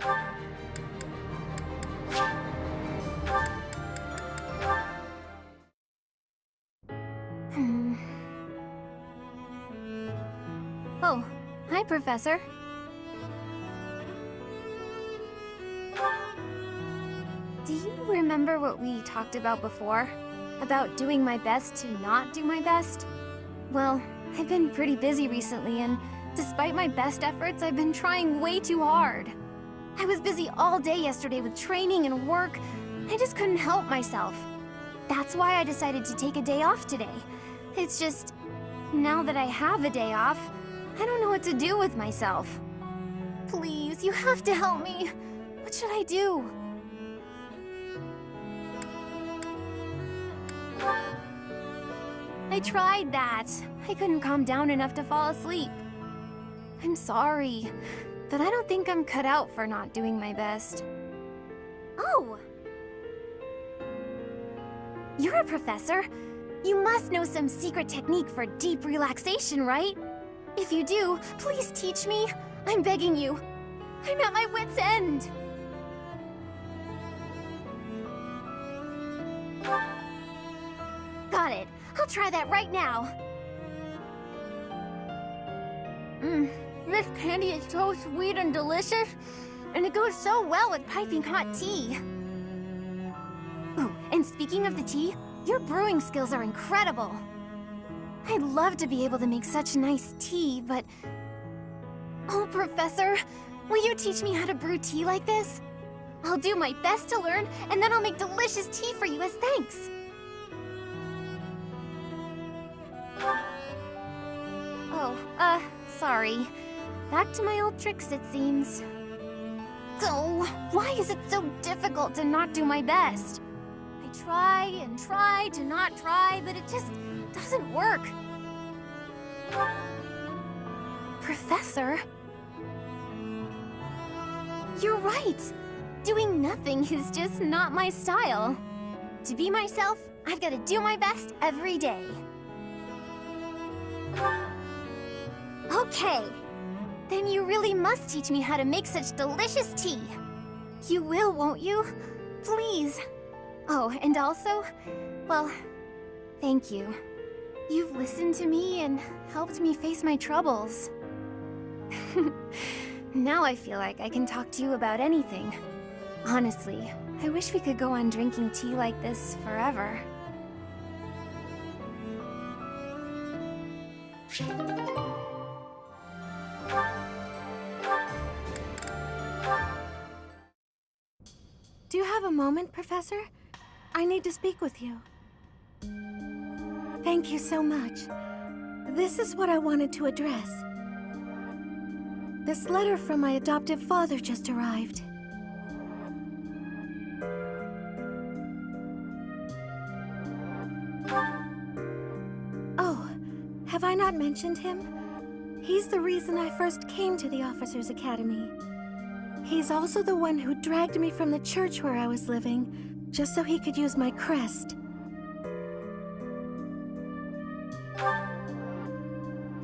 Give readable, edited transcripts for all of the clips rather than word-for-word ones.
Oh, hi, Professor. Do you remember what we talked about before? About doing my best to not do my best? Well, I've been pretty busy recently, and despite my best efforts, I've been trying way too hard. I was busy all day yesterday with training and work. I just couldn't help myself. That's why I decided to take a day off today. It's just, now that I have a day off, I don't know what to do with myself. Please, you have to help me. What should I do? I tried that. I couldn't calm down enough to fall asleep. I'm sorry, but I don't think I'm cut out for not doing my best. Oh! You're a professor. You must know some secret technique for deep relaxation, right? If you do, please teach me. I'm begging you. I'm at my wit's end. Got it. I'll try that right now. This candy is so sweet and delicious, and it goes so well with piping hot tea. Ooh, and speaking of the tea, your brewing skills are incredible. I'd love to be able to make such nice tea, but... Oh, Professor, will you teach me how to brew tea like this? I'll do my best to learn, and then I'll make delicious tea for you as thanks. Oh, sorry. Back to my old tricks, it seems. So, why is it so difficult to not do my best? I try and try to not try, but it just doesn't work. Professor? You're right. Doing nothing is just not my style. To be myself, I've got to do my best every day. Okay. Then you really must teach me how to make such delicious tea. You will, won't you? Please. Oh, and also, well, thank you. You've listened to me and helped me face my troubles. Now I feel like I can talk to you about anything. Honestly, I wish we could go on drinking tea like this forever. Do you have a moment, Professor? I need to speak with you. Thank you so much. This is what I wanted to address. This letter from my adoptive father just arrived. Oh, have I not mentioned him? He's the reason I first came to the Officers' Academy. He's also the one who dragged me from the church where I was living, just so he could use my crest.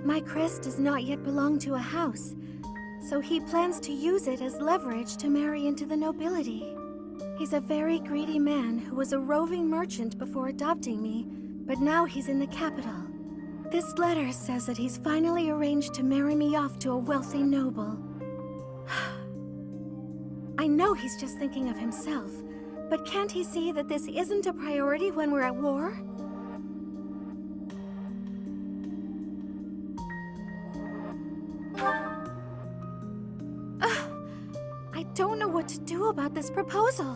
My crest does not yet belong to a house, so he plans to use it as leverage to marry into the nobility. He's a very greedy man who was a roving merchant before adopting me, but now he's in the capital. This letter says that he's finally arranged to marry me off to a wealthy noble. I know he's just thinking of himself, but can't he see that this isn't a priority when we're at war? I don't know what to do about this proposal.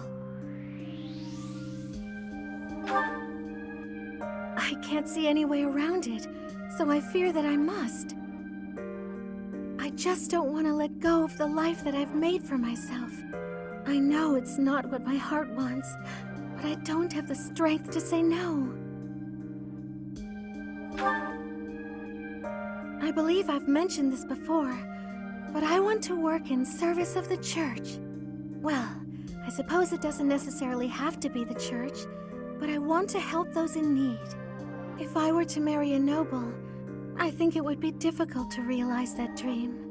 I can't see any way around it, so I fear that I must. I just don't want to let go of the life that I've made for myself. I know it's not what my heart wants, but I don't have the strength to say no. I believe I've mentioned this before, but I want to work in service of the church. Well, I suppose it doesn't necessarily have to be the church, but I want to help those in need. If I were to marry a noble, I think it would be difficult to realize that dream.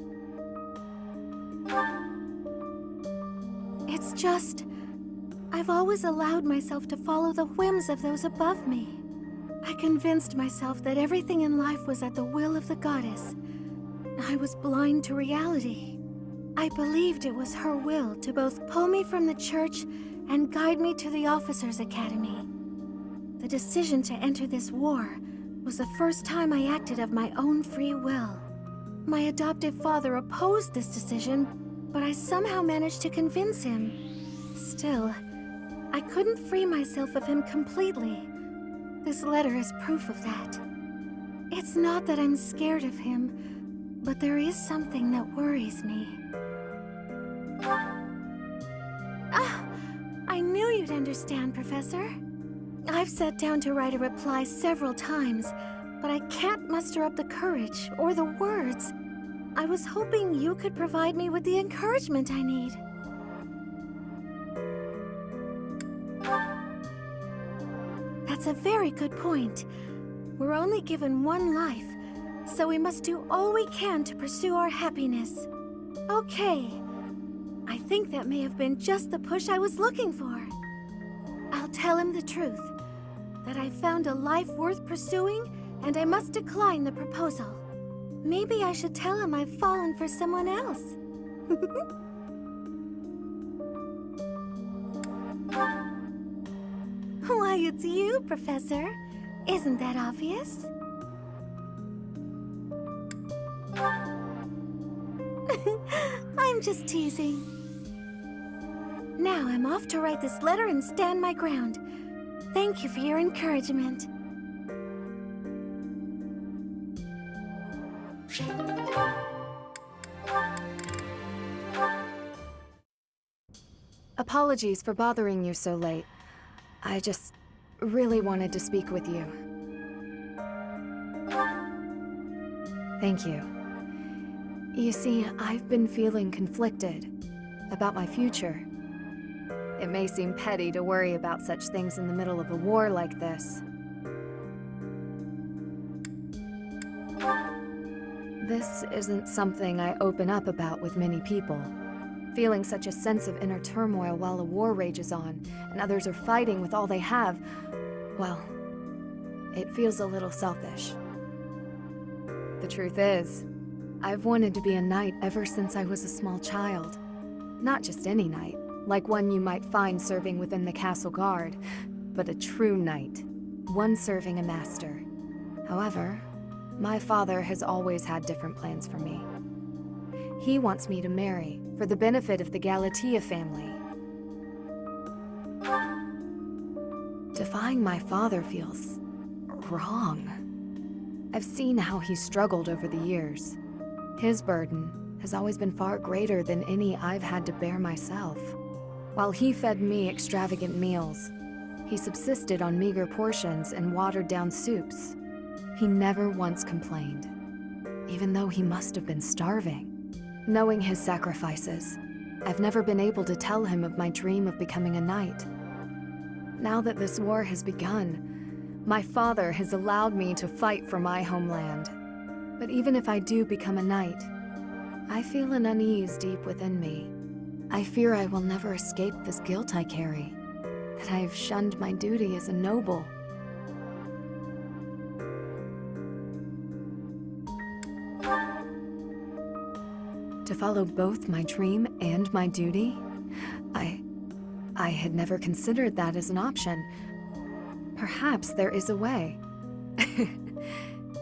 It's just... I've always allowed myself to follow the whims of those above me. I convinced myself that everything in life was at the will of the goddess. I was blind to reality. I believed it was her will to both pull me from the church and guide me to the officers' academy. The decision to enter this war was the first time I acted of my own free will. My adoptive father opposed this decision, but I somehow managed to convince him. Still, I couldn't free myself of him completely. This letter is proof of that. It's not that I'm scared of him, but there is something that worries me. Ah, I knew you'd understand, Professor. I've sat down to write a reply several times, but I can't muster up the courage or the words. I was hoping you could provide me with the encouragement I need. That's a very good point. We're only given one life, so we must do all we can to pursue our happiness. Okay. I think that may have been just the push I was looking for. I'll tell him the truth. That I found a life worth pursuing, and I must decline the proposal. Maybe I should tell him I've fallen for someone else. Why, it's you, Professor. Isn't that obvious? I'm just teasing. Now I'm off to write this letter and stand my ground. Thank you for your encouragement. Apologies for bothering you so late. I just really wanted to speak with you. Thank you. You see, I've been feeling conflicted about my future. It may seem petty to worry about such things in the middle of a war like this. This isn't something I open up about with many people. Feeling such a sense of inner turmoil while a war rages on, and others are fighting with all they have, well, it feels a little selfish. The truth is, I've wanted to be a knight ever since I was a small child. Not just any knight, like one you might find serving within the castle guard, but a true knight, one serving a master. However, my father has always had different plans for me. He wants me to marry for the benefit of the Galatea family. Defying my father feels wrong. I've seen how he struggled over the years. His burden has always been far greater than any I've had to bear myself. While he fed me extravagant meals, he subsisted on meager portions and watered-down soups. He never once complained, even though he must have been starving. Knowing his sacrifices, I've never been able to tell him of my dream of becoming a knight. Now that this war has begun, my father has allowed me to fight for my homeland. But even if I do become a knight, I feel an unease deep within me. I fear I will never escape this guilt I carry, that I have shunned my duty as a noble. To follow both my dream and my duty? I had never considered that as an option. Perhaps there is a way.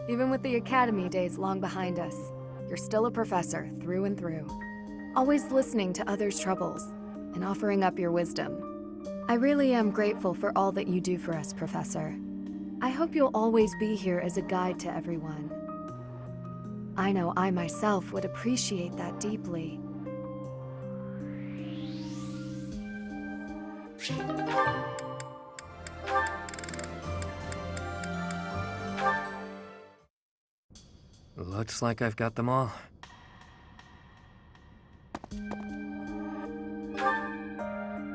Even with the academy days long behind us, you're still a professor through and through. Always listening to others' troubles and offering up your wisdom. I really am grateful for all that you do for us, Professor. I hope you'll always be here as a guide to everyone. I know I myself would appreciate that deeply. Looks like I've got them all.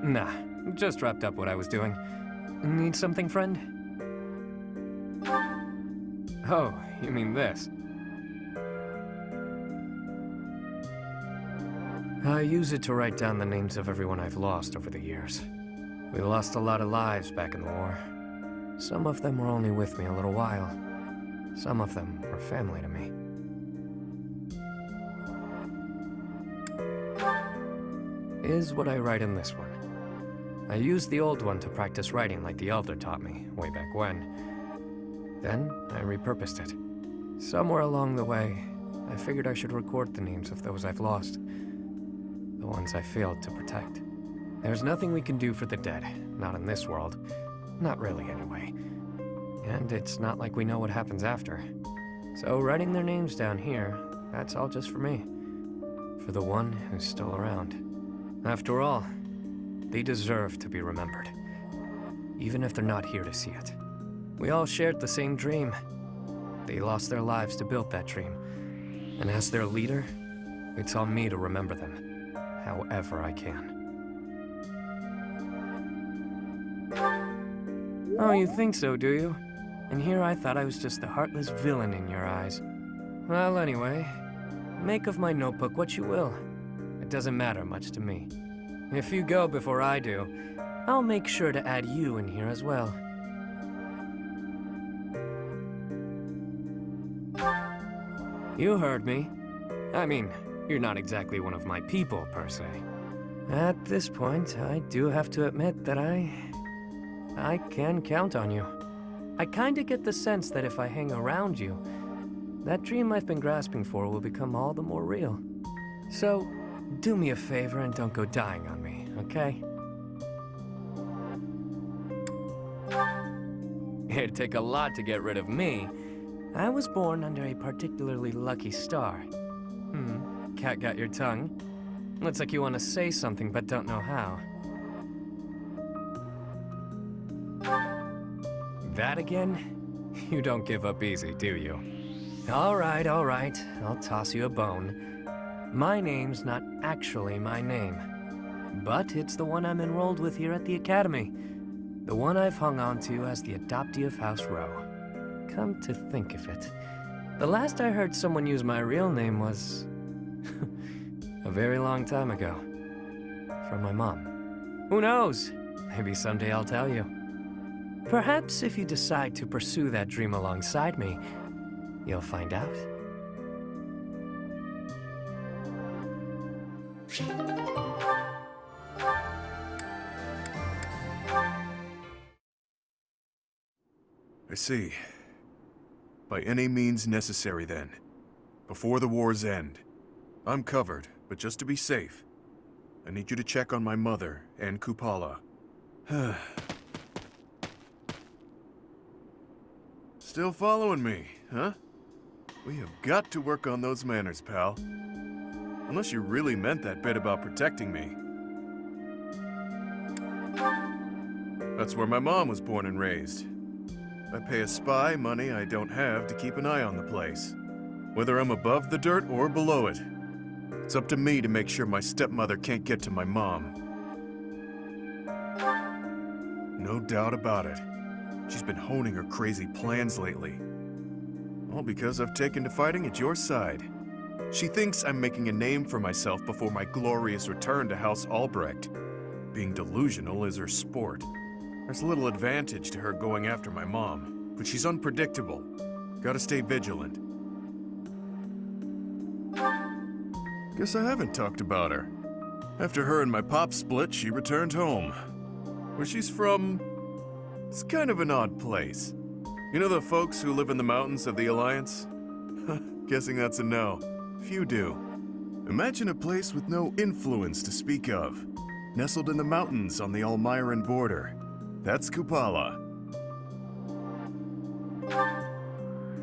Nah, just wrapped up what I was doing. Need something, friend? Oh, you mean this? I use it to write down the names of everyone I've lost over the years. We lost a lot of lives back in the war. Some of them were only with me a little while. Some of them were family to me. Is what I write in this one. I used the old one to practice writing like the Elder taught me, way back when. Then, I repurposed it. Somewhere along the way, I figured I should record the names of those I've lost. The ones I failed to protect. There's nothing we can do for the dead, not in this world. Not really, anyway. And it's not like we know what happens after. So writing their names down here, that's all just for me. For the one who's still around. After all, they deserve to be remembered. Even if they're not here to see it. We all shared the same dream. They lost their lives to build that dream. And as their leader, it's on me to remember them, however I can. Oh, you think so, do you? And here I thought I was just the heartless villain in your eyes. Well, anyway, make of my notebook what you will. It doesn't matter much to me. If you go before I do, I'll make sure to add you in here as well. You heard me. I mean, you're not exactly one of my people, per se. At this point, I do have to admit that I can count on you. I kinda get the sense that if I hang around you, that dream I've been grasping for will become all the more real. So, do me a favor and don't go dying on me, okay? It'd take a lot to get rid of me. I was born under a particularly lucky star. Cat got your tongue? Looks like you want to say something but don't know how. That again? You don't give up easy, do you? All right, I'll toss you a bone. My name's not actually my name. But it's the one I'm enrolled with here at the Academy. The one I've hung on to as the adoptee of House Row. Come to think of it, the last I heard someone use my real name was... a very long time ago. From my mom. Who knows? Maybe someday I'll tell you. Perhaps if you decide to pursue that dream alongside me, you'll find out. I see. By any means necessary, then. Before the war's end. I'm covered, but just to be safe, I need you to check on my mother and Kupala. Still following me, huh? We have got to work on those manners, pal. Unless you really meant that bit about protecting me. That's where my mom was born and raised. I pay a spy money I don't have to keep an eye on the place. Whether I'm above the dirt or below it. It's up to me to make sure my stepmother can't get to my mom. No doubt about it. She's been honing her crazy plans lately. All because I've taken to fighting at your side. She thinks I'm making a name for myself before my glorious return to House Albrecht. Being delusional is her sport. There's little advantage to her going after my mom, but she's unpredictable. Gotta stay vigilant. Guess I haven't talked about her. After her and my pop split, she returned home. Where she's from, it's kind of an odd place. You know the folks who live in the mountains of the Alliance? Guessing that's a no. Few do. Imagine a place with no influence to speak of. Nestled in the mountains on the Almyran border. That's Kupala.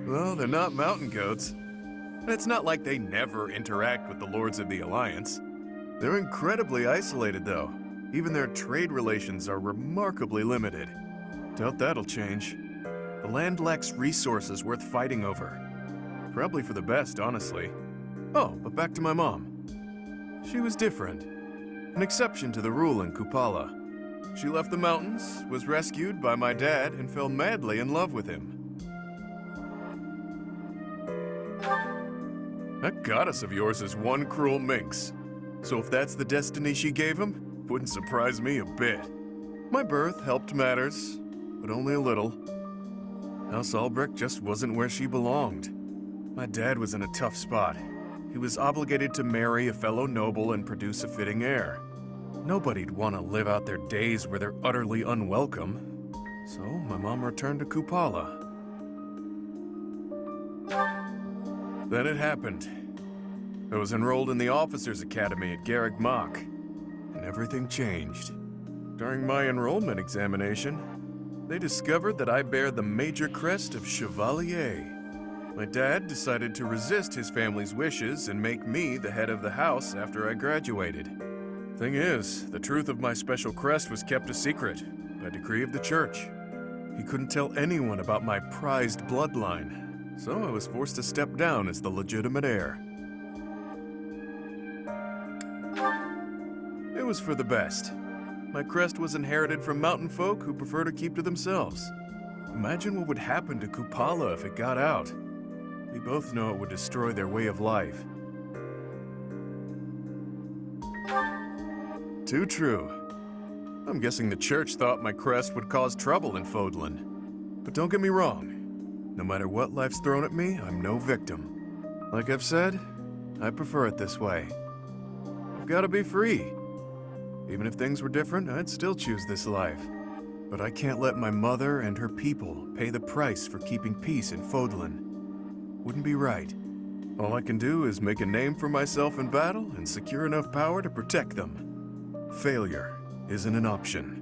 Well, they're not mountain goats. And it's not like they never interact with the Lords of the Alliance. They're incredibly isolated, though. Even their trade relations are remarkably limited. Doubt that'll change. The land lacks resources worth fighting over. Probably for the best, honestly. Oh, but back to my mom. She was different. An exception to the rule in Kupala. She left the mountains, was rescued by my dad, and fell madly in love with him. That goddess of yours is one cruel minx. So if that's the destiny she gave him, wouldn't surprise me a bit. My birth helped matters, but only a little. House Albrecht just wasn't where she belonged. My dad was in a tough spot. He was obligated to marry a fellow noble and produce a fitting heir. Nobody'd want to live out their days where they're utterly unwelcome. So my mom returned to Kupala. Then it happened. I was enrolled in the Officers' Academy at Garrick Mach, and everything changed. During my enrollment examination, they discovered that I bear the major crest of Chevalier. My dad decided to resist his family's wishes and make me the head of the house after I graduated. Thing is, the truth of my special crest was kept a secret by decree of the church. He couldn't tell anyone about my prized bloodline, so I was forced to step down as the legitimate heir. It was for the best. My crest was inherited from mountain folk who prefer to keep to themselves. Imagine what would happen to Kupala if it got out. We both know it would destroy their way of life. Too true. I'm guessing the church thought my crest would cause trouble in Fodlan. But don't get me wrong. No matter what life's thrown at me, I'm no victim. Like I've said, I prefer it this way. I've got to be free. Even if things were different, I'd still choose this life. But I can't let my mother and her people pay the price for keeping peace in Fodlan. Wouldn't be right. All I can do is make a name for myself in battle and secure enough power to protect them. Failure isn't an option.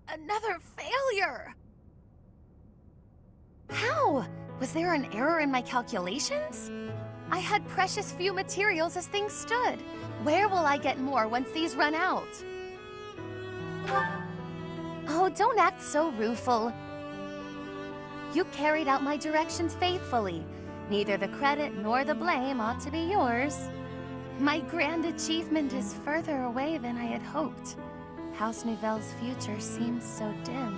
Another failure! How? Was there an error in my calculations? I had precious few materials as things stood. Where will I get more once these run out? Oh, don't act so rueful. You carried out my directions faithfully. Neither the credit nor the blame ought to be yours. My grand achievement is further away than I had hoped. House Nouvelle's future seems so dim.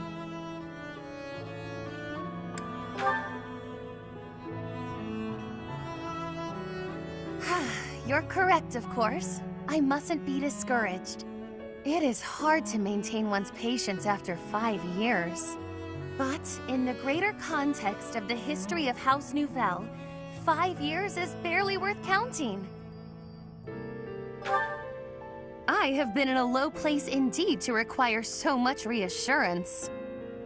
You're correct, of course. I mustn't be discouraged. It is hard to maintain one's patience after 5 years. But in the greater context of the history of House Nouvelle, 5 years is barely worth counting. I have been in a low place indeed to require so much reassurance.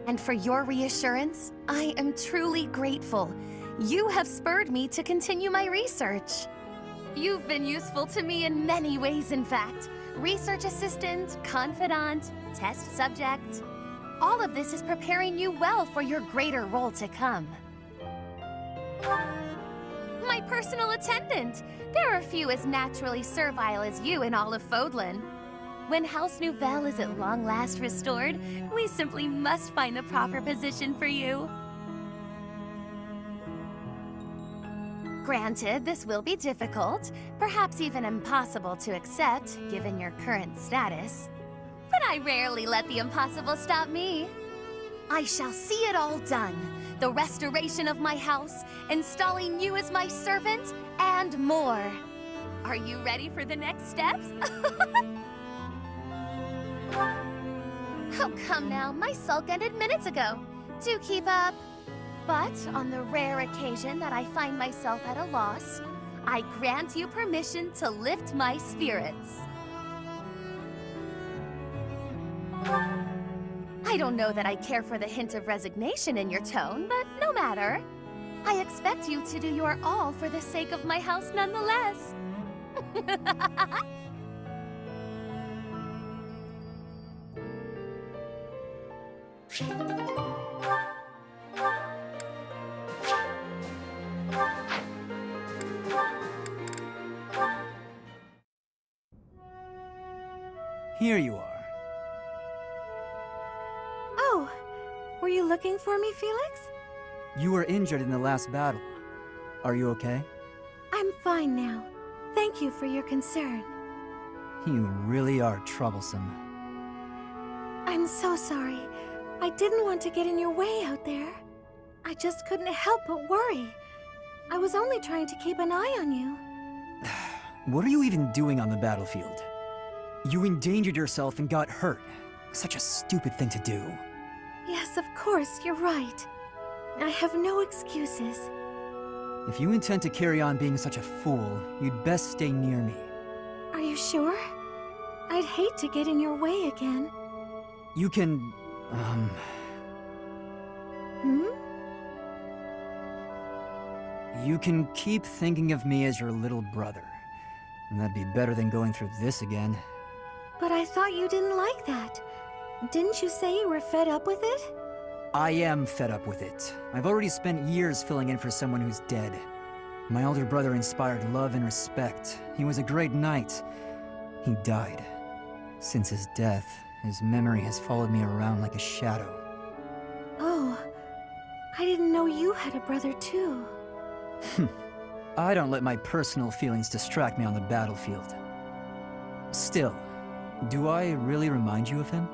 And for your reassurance, I am truly grateful. You have spurred me to continue my research. You've been useful to me in many ways, in fact. Research assistant, confidant, test subject. All of this is preparing you well for your greater role to come. My personal attendant! There are few as naturally servile as you in all of Fodlan. When House Nouvelle is at long last restored, we simply must find the proper position for you. Granted, this will be difficult, perhaps even impossible to accept, given your current status. But I rarely let the impossible stop me. I shall see it all done. The restoration of my house, installing you as my servant, and more. Are you ready for the next steps? Oh, come now. My sulk ended minutes ago. Do keep up. But on the rare occasion that I find myself at a loss, I grant you permission to lift my spirits. I don't know that I care for the hint of resignation in your tone, but no matter. I expect you to do your all for the sake of my house nonetheless. Here you are. Oh, were you looking for me, Felix? You were injured in the last battle. Are you okay? I'm fine now. Thank you for your concern. You really are troublesome. I'm so sorry. I didn't want to get in your way out there. I just couldn't help but worry. I was only trying to keep an eye on you. What are you even doing on the battlefield? You endangered yourself and got hurt. Such a stupid thing to do. Yes, of course, you're right. I have no excuses. If you intend to carry on being such a fool, you'd best stay near me. Are you sure? I'd hate to get in your way again. You can, Hmm? You can keep thinking of me as your little brother. And that'd be better than going through this again. But I thought you didn't like that. Didn't you say you were fed up with it? I am fed up with it. I've already spent years filling in for someone who's dead. My elder brother inspired love and respect. He was a great knight. He died. Since his death, his memory has followed me around like a shadow. Oh, I didn't know you had a brother too. I don't let my personal feelings distract me on the battlefield. Still, do I really remind you of him?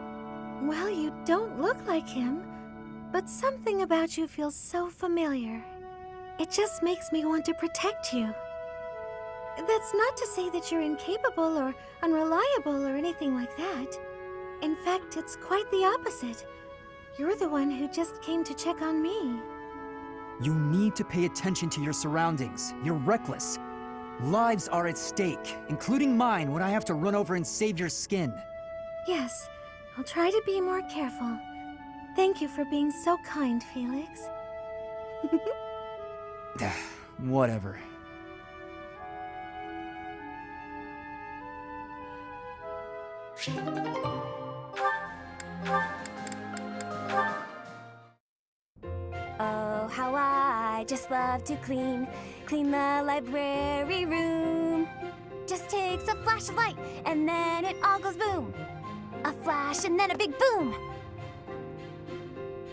Well, you don't look like him, but something about you feels so familiar. It just makes me want to protect you. That's not to say that you're incapable or unreliable or anything like that. In fact, it's quite the opposite. You're the one who just came to check on me. You need to pay attention to your surroundings. You're reckless. Lives are at stake, including mine when I have to run over and save your skin. Yes, I'll try to be more careful. Thank you for being so kind, Felix. Whatever. Oh, how I just love to clean the library room. Just takes a flash of light, and then it all goes boom. A flash, and then a big boom.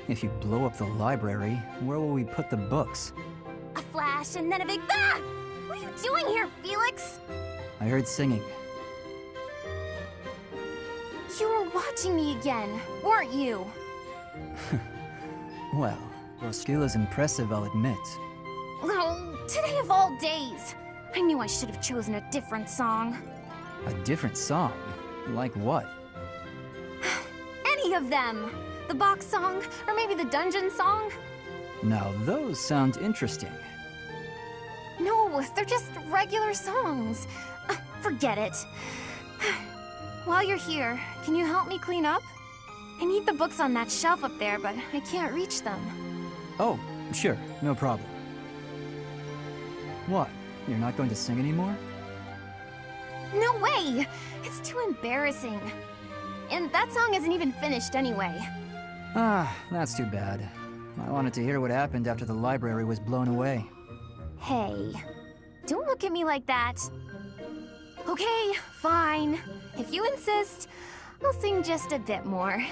If you blow up the library, where will we put the books? A flash, and then a big bang! What are you doing here, Felix? I heard singing. You were watching me again, weren't you? Well, your skill is impressive, I'll admit. Oh, today of all days. I knew I should have chosen a different song. A different song? Like what? Any of them. The box song, or maybe the dungeon song. Now those sound interesting. No, they're just regular songs. Forget it. While you're here, can you help me clean up? I need the books on that shelf up there, but I can't reach them. Oh, sure, no problem. What? You're not going to sing anymore? No way! It's too embarrassing. And that song isn't even finished anyway. Ah, that's too bad. I wanted to hear what happened after the library was blown away. Hey, don't look at me like that. Okay, fine. If you insist, I'll sing just a bit more.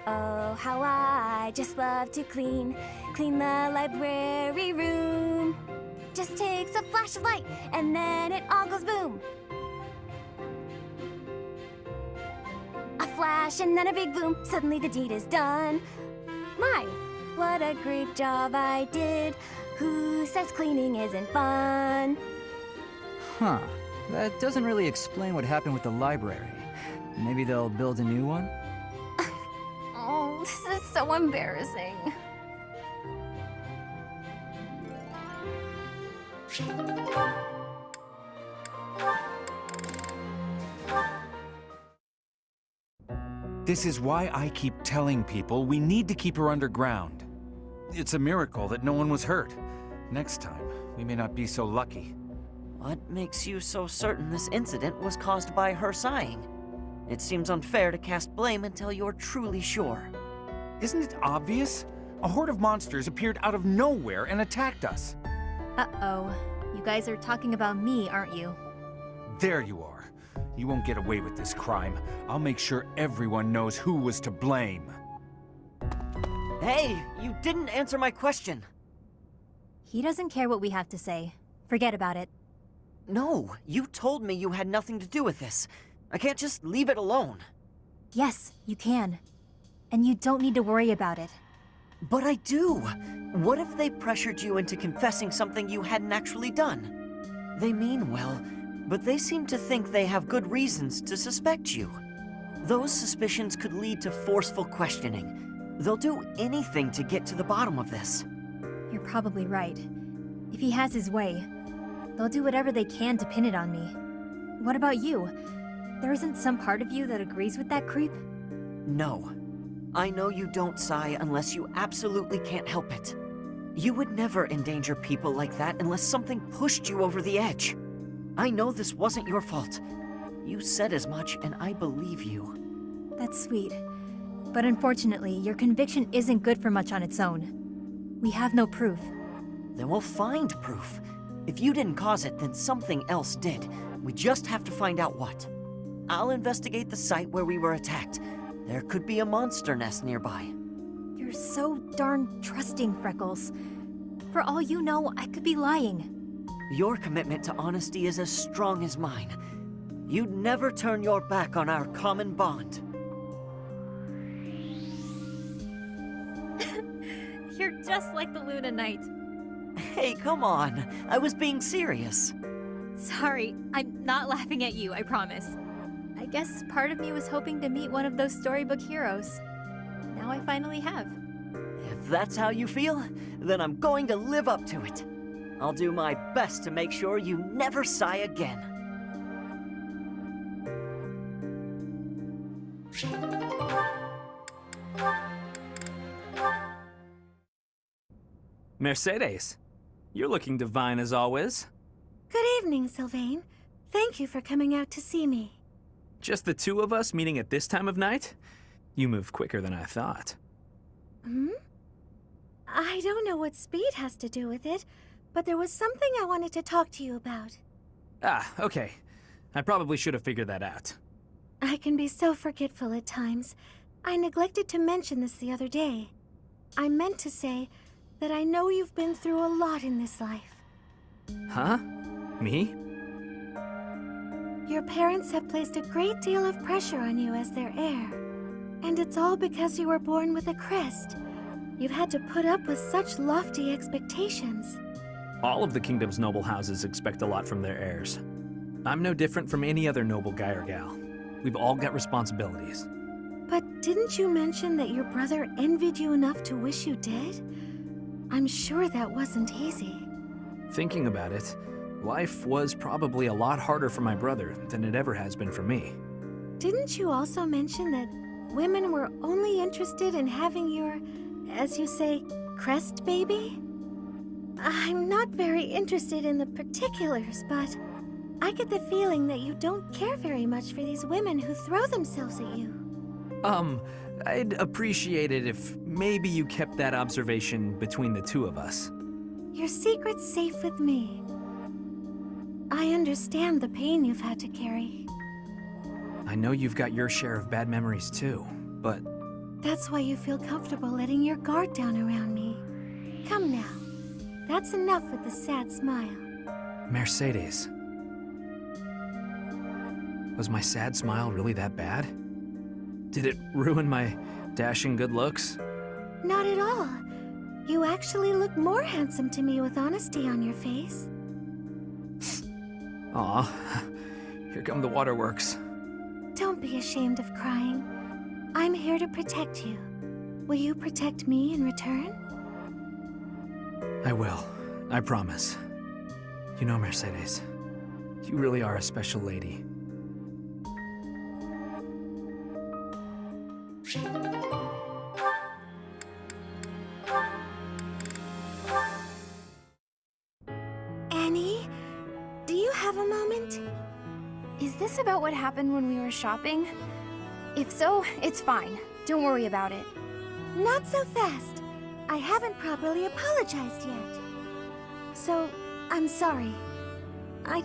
Oh, how I just love to clean the library room. Just takes a flash of light, and then it all goes boom. A flash, and then a big boom. Suddenly the deed is done. My, what a great job I did. Who says cleaning isn't fun? Huh. That doesn't really explain what happened with the library. Maybe they'll build a new one? Oh, this is so embarrassing. This is why I keep telling people we need to keep her underground. It's a miracle that no one was hurt. Next time, we may not be so lucky. What makes you so certain this incident was caused by her sighing? It seems unfair to cast blame until you're truly sure. Isn't it obvious? A horde of monsters appeared out of nowhere and attacked us. Uh-oh. You guys are talking about me, aren't you? There you are. You won't get away with this crime. I'll make sure everyone knows who was to blame. Hey, you didn't answer my question. He doesn't care what we have to say. Forget about it. No, you told me you had nothing to do with this. I can't just leave it alone. Yes, you can. And you don't need to worry about it. But I do. What if they pressured you into confessing something you hadn't actually done? They mean well, but they seem to think they have good reasons to suspect you. Those suspicions could lead to forceful questioning. They'll do anything to get to the bottom of this. You're probably right. If he has his way, they'll do whatever they can to pin it on me. What about you? There isn't some part of you that agrees with that creep? No. I know you don't sigh unless you absolutely can't help it. You would never endanger people like that unless something pushed you over the edge. I know this wasn't your fault. You said as much, and I believe you. That's sweet. But unfortunately, your conviction isn't good for much on its own. We have no proof. Then we'll find proof. If you didn't cause it, then something else did. We just have to find out what. I'll investigate the site where we were attacked. There could be a monster nest nearby. You're so darn trusting, Freckles. For all you know, I could be lying. Your commitment to honesty is as strong as mine. You'd never turn your back on our common bond. You're just like the Luna Knight. Hey, come on. I was being serious. Sorry, I'm not laughing at you, I promise. I guess part of me was hoping to meet one of those storybook heroes. Now I finally have. If that's how you feel, then I'm going to live up to it. I'll do my best to make sure you never sigh again. Mercedes, you're looking divine as always. Good evening, Sylvain. Thank you for coming out to see me. Just the two of us meeting at this time of night? You moved quicker than I thought. I don't know what speed has to do with it, but there was something I wanted to talk to you about. Ah, okay. I probably should have figured that out. I can be so forgetful at times. I neglected to mention this the other day. I meant to say that I know you've been through a lot in this life. Huh? Me? Your parents have placed a great deal of pressure on you as their heir. And it's all because you were born with a crest. You've had to put up with such lofty expectations. All of the kingdom's noble houses expect a lot from their heirs. I'm no different from any other noble guy or gal. We've all got responsibilities. But didn't you mention that your brother envied you enough to wish you dead? I'm sure that wasn't easy. Thinking about it, life was probably a lot harder for my brother than it ever has been for me. Didn't you also mention that women were only interested in having your, as you say, crest baby? I'm not very interested in the particulars, but I get the feeling that you don't care very much for these women who throw themselves at you. I'd appreciate it if maybe you kept that observation between the two of us. Your secret's safe with me. I understand the pain you've had to carry. I know you've got your share of bad memories too, but... That's why you feel comfortable letting your guard down around me. Come now. That's enough with the sad smile. Mercedes. Was my sad smile really that bad? Did it ruin my dashing good looks? Not at all. You actually look more handsome to me with honesty on your face. Aw, here come the waterworks. Don't be ashamed of crying. I'm here to protect you. Will you protect me in return? I will. I promise. You know, Mercedes, you really are a special lady. Annie, do you have a moment? Is this about what happened when we were shopping? If so, it's fine. Don't worry about it. Not so fast. I haven't properly apologized yet. So, I'm sorry. I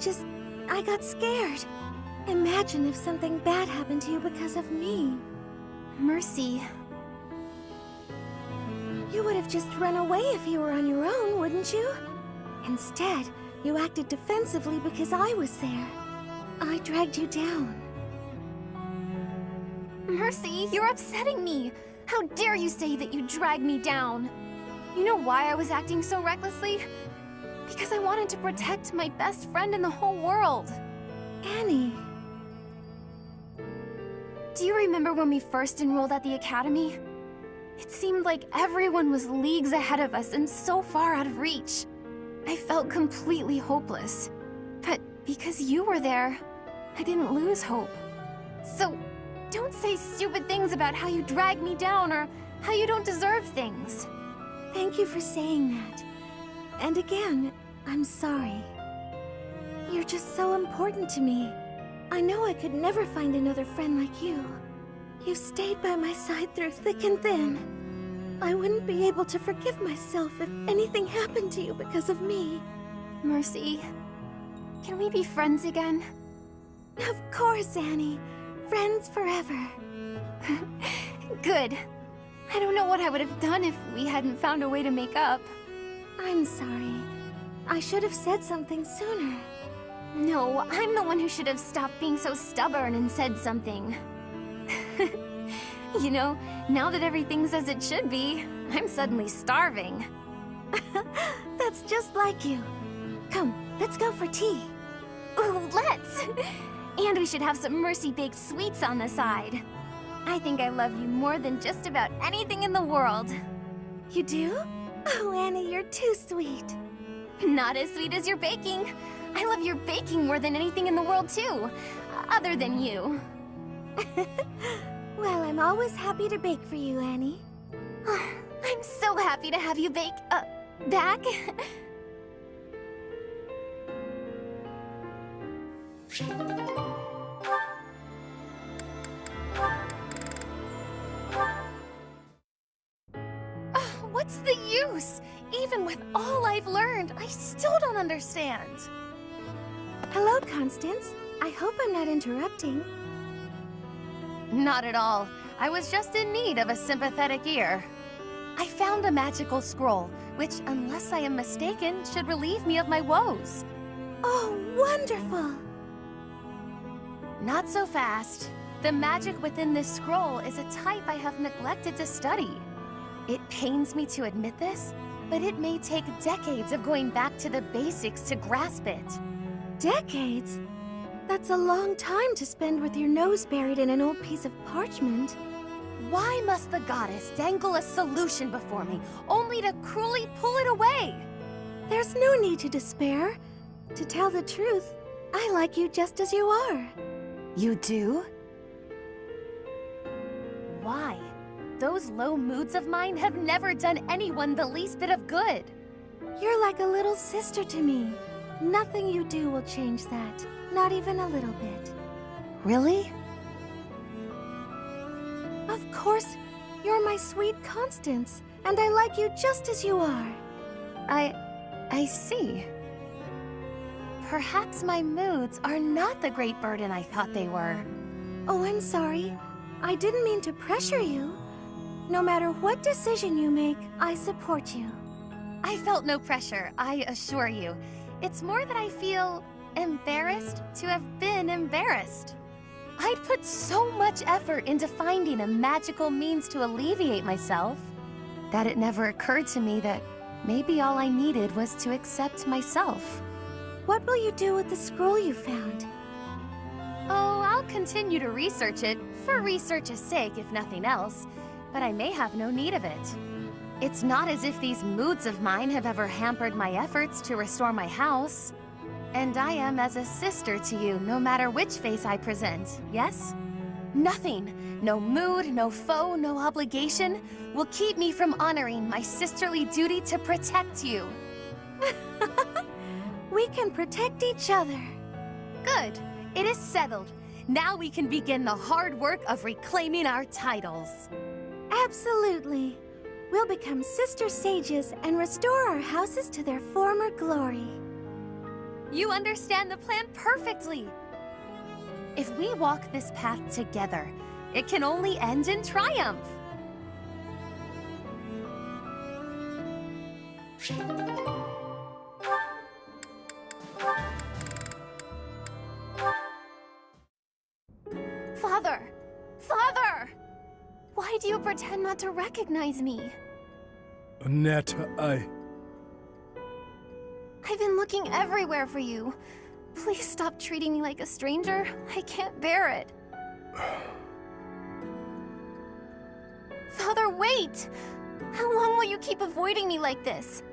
got scared. Imagine if something bad happened to you because of me. Mercy. You would have just run away if you were on your own, wouldn't you? Instead, you acted defensively because I was there. I dragged you down. Mercy, you're upsetting me! How dare you say that you dragged me down? You know why I was acting so recklessly? Because I wanted to protect my best friend in the whole world. Annie. Do you remember when we first enrolled at the academy? It seemed like everyone was leagues ahead of us and so far out of reach. I felt completely hopeless. But because you were there, I didn't lose hope. So, don't say stupid things about how you dragged me down or how you don't deserve things. Thank you for saying that. And again, I'm sorry. You're just so important to me. I know I could never find another friend like you. You've stayed by my side through thick and thin. I wouldn't be able to forgive myself if anything happened to you because of me. Mercy, can we be friends again? Of course, Annie. Friends forever. Good. I don't know what I would have done if we hadn't found a way to make up. I'm sorry. I should have said something sooner. No, I'm the one who should have stopped being so stubborn and said something. You know, now that everything's as it should be, I'm suddenly starving. That's just like you. Come, let's go for tea. Ooh, let's! And we should have some Mercy-baked sweets on the side. I think I love you more than just about anything in the world. You do? Oh, Annie, you're too sweet. Not as sweet as your baking. I love your baking more than anything in the world, too. Other than you. Well, I'm always happy to bake for you, Annie. I'm so happy to have you back. What's the use? Even with all I've learned, I still don't understand. Hello, Constance. I hope I'm not interrupting. Not at all. I was just in need of a sympathetic ear. I found a magical scroll, which, unless I am mistaken, should relieve me of my woes. Oh, wonderful! Not so fast. The magic within this scroll is a type I have neglected to study. It pains me to admit this, but it may take decades of going back to the basics to grasp it. Decades? That's a long time to spend with your nose buried in an old piece of parchment. Why must the goddess dangle a solution before me, only to cruelly pull it away? There's no need to despair. To tell the truth, I like you just as you are. You do? Why? Those low moods of mine have never done anyone the least bit of good. You're like a little sister to me. Nothing you do will change that. Not even a little bit. Really? Of course, you're my sweet Constance, and I like you just as you are. I see. Perhaps my moods are not the great burden I thought they were. Oh, I'm sorry. I didn't mean to pressure you. No matter what decision you make, I support you. I felt no pressure, I assure you. It's more that I feel embarrassed to have been embarrassed. I'd put so much effort into finding a magical means to alleviate myself that it never occurred to me that maybe all I needed was to accept myself. What will you do with the scroll you found? Oh, I'll continue to research it, for research's sake if nothing else, but I may have no need of it. It's not as if these moods of mine have ever hampered my efforts to restore my house. And I am as a sister to you, no matter which face I present, yes? Nothing, no mood, no foe, no obligation, will keep me from honoring my sisterly duty to protect you. We can protect each other. Good, it is settled. Now we can begin the hard work of reclaiming our titles. Absolutely. We'll become sister sages and restore our houses to their former glory. You understand the plan perfectly. If we walk this path together, it can only end in triumph. Father! Father! Why do you pretend not to recognize me? Annette, I've been looking everywhere for you. Please stop treating me like a stranger. I can't bear it. Father, wait! How long will you keep avoiding me like this?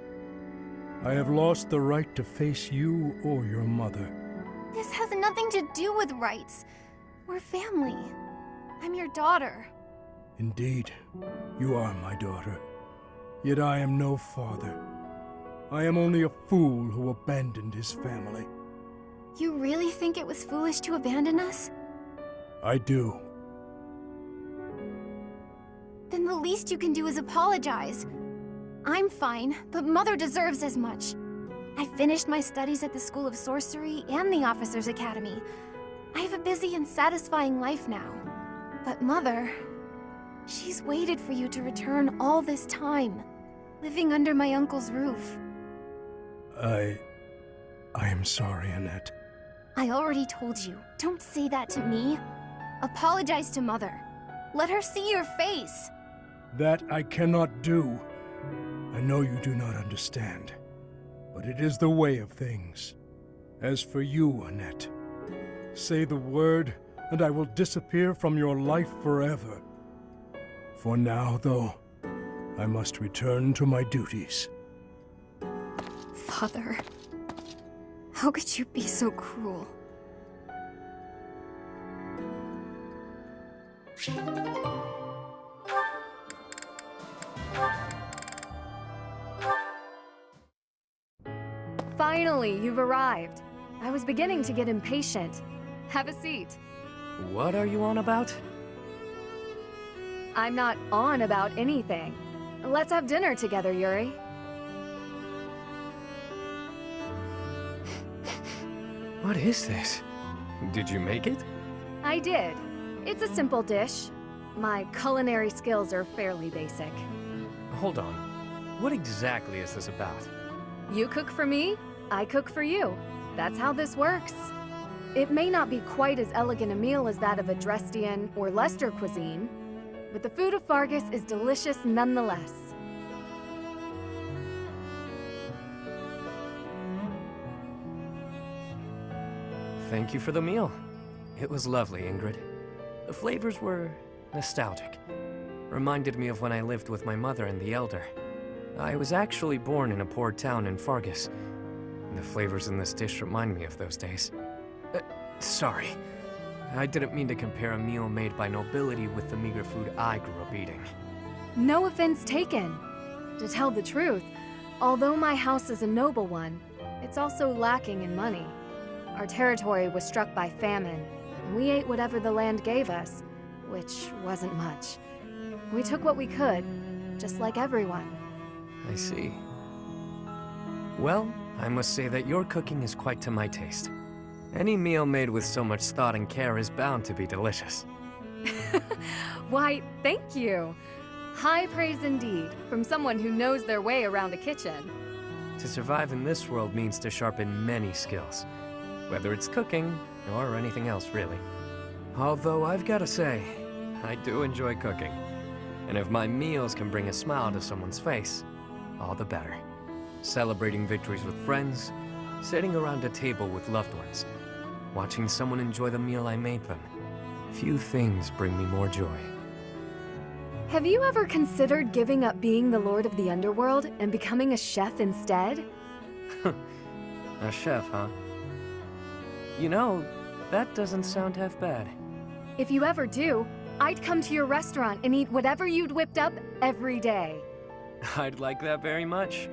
I have lost the right to face you or your mother. This has nothing to do with rights. We're family. I'm your daughter. Indeed, you are my daughter. Yet I am no father. I am only a fool who abandoned his family. You really think it was foolish to abandon us? I do. Then the least you can do is apologize. I'm fine, but Mother deserves as much. I finished my studies at the School of Sorcery and the Officers' Academy. I have a busy and satisfying life now. But Mother, she's waited for you to return all this time, living under my uncle's roof. I am sorry, Annette. I already told you, don't say that to me. Apologize to Mother. Let her see your face. That I cannot do. I know you do not understand, but it is the way of things. As for you, Annette, say the word, and I will disappear from your life forever. For now, though, I must return to my duties. Father, how could you be so cruel? Finally, you've arrived. I was beginning to get impatient. Have a seat. What are you on about? I'm not on about anything. Let's have dinner together, Yuri. What is this? Did you make it? I did. It's a simple dish. My culinary skills are fairly basic. Hold on. What exactly is this about? You cook for me, I cook for you. That's how this works. It may not be quite as elegant a meal as that of a Drestian or Leicester cuisine, but the food of Fargus is delicious nonetheless. Thank you for the meal. It was lovely, Ingrid. The flavors were nostalgic. Reminded me of when I lived with my mother and the Elder. I was actually born in a poor town in Fargus. The flavors in this dish remind me of those days. Sorry. I didn't mean to compare a meal made by nobility with the meager food I grew up eating. No offense taken. To tell the truth, although my house is a noble one, it's also lacking in money. Our territory was struck by famine, and we ate whatever the land gave us, which wasn't much. We took what we could, just like everyone. I see. Well, I must say that your cooking is quite to my taste. Any meal made with so much thought and care is bound to be delicious. Why, thank you. High praise indeed, from someone who knows their way around a kitchen. To survive in this world means to sharpen many skills, whether it's cooking or anything else, really. Although I've got to say, I do enjoy cooking. And if my meals can bring a smile to someone's face, all the better. Celebrating victories with friends, sitting around a table with loved ones, watching someone enjoy the meal I made them. Few things bring me more joy. Have you ever considered giving up being the Lord of the Underworld and becoming a chef instead? A chef, huh? You know, that doesn't sound half bad. If you ever do, I'd come to your restaurant and eat whatever you'd whipped up every day. I'd like that very much.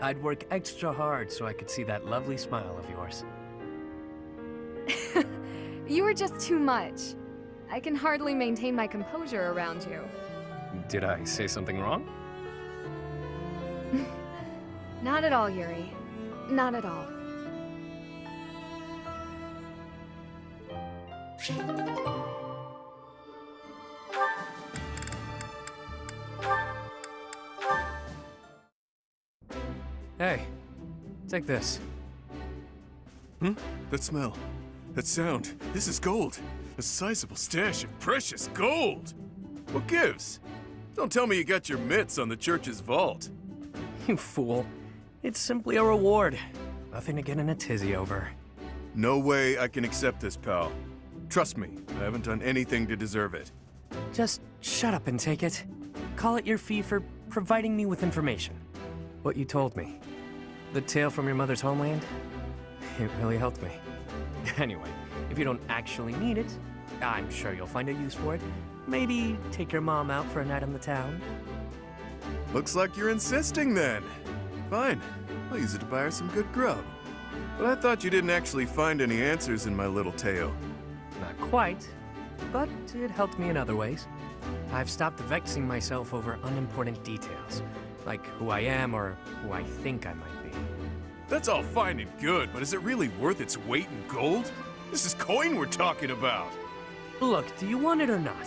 I'd work extra hard so I could see that lovely smile of yours. You are just too much. I can hardly maintain my composure around you. Did I say something wrong? Not at all, Yuri. Not at all. Hey, take this. That smell. That sound. This is gold. A sizable stash of precious gold! What gives? Don't tell me you got your mitts on the church's vault. You fool. It's simply a reward. Nothing to get in a tizzy over. No way I can accept this, pal. Trust me, I haven't done anything to deserve it. Just shut up and take it. Call it your fee for providing me with information. What you told me. The tale from your mother's homeland? It really helped me. Anyway, if you don't actually need it, I'm sure you'll find a use for it. Maybe take your mom out for a night in the town. Looks like you're insisting then. Fine, I'll use it to buy her some good grub. But I thought you didn't actually find any answers in my little tale. Not quite, but it helped me in other ways. I've stopped vexing myself over unimportant details, like who I am or who I think I might be. That's all fine and good, but is it really worth its weight in gold? This is coin we're talking about. Look, do you want it or not?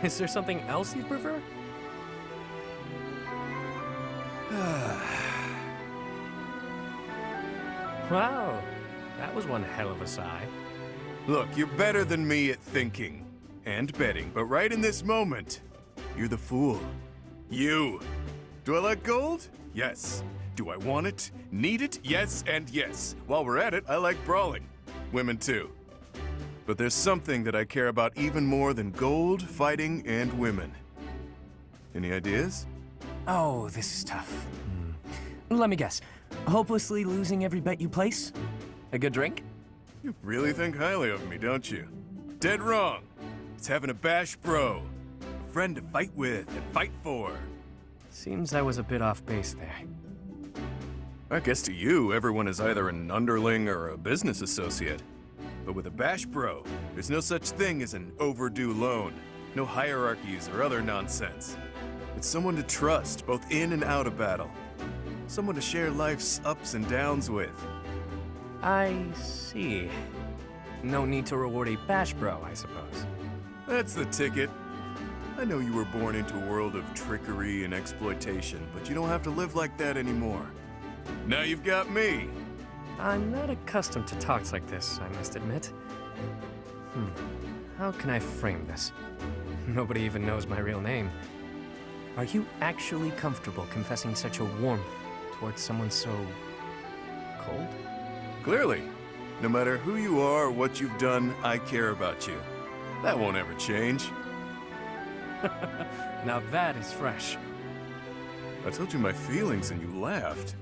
Is there something else you prefer? Wow, that was one hell of a sigh. Look, you're better than me at thinking and betting, but right in this moment, you're the fool. You. Do I like gold? Yes. Do I want it? Need it? Yes and yes. While we're at it, I like brawling. Women too. But there's something that I care about even more than gold, fighting, and women. Any ideas? Oh, this is tough. Let me guess. Hopelessly losing every bet you place? A good drink? You really think highly of me, don't you? Dead wrong. It's having a bash bro. A friend to fight with and fight for. Seems I was a bit off base there. I guess to you, everyone is either an underling or a business associate. But with a bash bro, there's no such thing as an overdue loan. No hierarchies or other nonsense. It's someone to trust, both in and out of battle. Someone to share life's ups and downs with. I see. No need to reward a bash bro, I suppose. That's the ticket. I know you were born into a world of trickery and exploitation, but you don't have to live like that anymore. Now you've got me. I'm not accustomed to talks like this, I must admit. How can I frame this? Nobody even knows my real name. Are you actually comfortable confessing such a warmth towards someone so cold? Clearly. No matter who you are or what you've done, I care about you. That won't ever change. Now that is fresh. I told you my feelings and you laughed.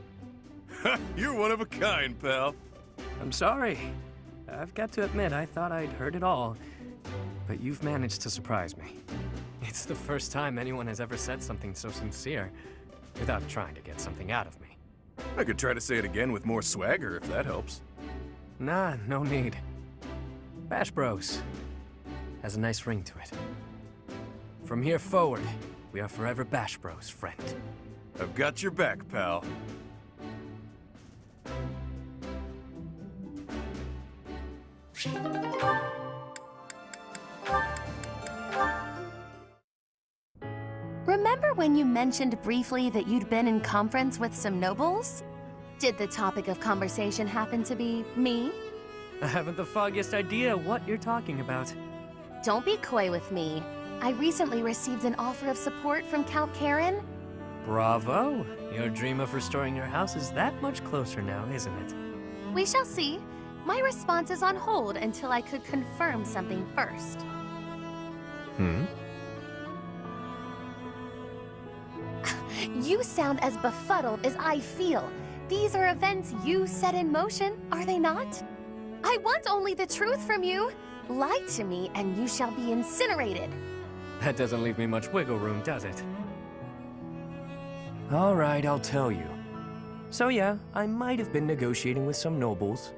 You're one of a kind, pal. I'm sorry. I've got to admit, I thought I'd heard it all. But you've managed to surprise me. It's the first time anyone has ever said something so sincere without trying to get something out of me. I could try to say it again with more swagger if that helps. Nah, no need. Bash Bros has a nice ring to it. From here forward, we are forever Bash Bros, friend. I've got your back, pal. Remember when you mentioned briefly that you'd been in conference with some nobles? Did the topic of conversation happen to be me? I haven't the foggiest idea what you're talking about. Don't be coy with me. I recently received an offer of support from Count Karen. Bravo! Your dream of restoring your house is that much closer now, isn't it? We shall see. My response is on hold until I could confirm something first. You sound as befuddled as I feel. These are events you set in motion, are they not? I want only the truth from you. Lie to me and you shall be incinerated. That doesn't leave me much wiggle room, does it? All right, I'll tell you. So yeah, I might have been negotiating with some nobles.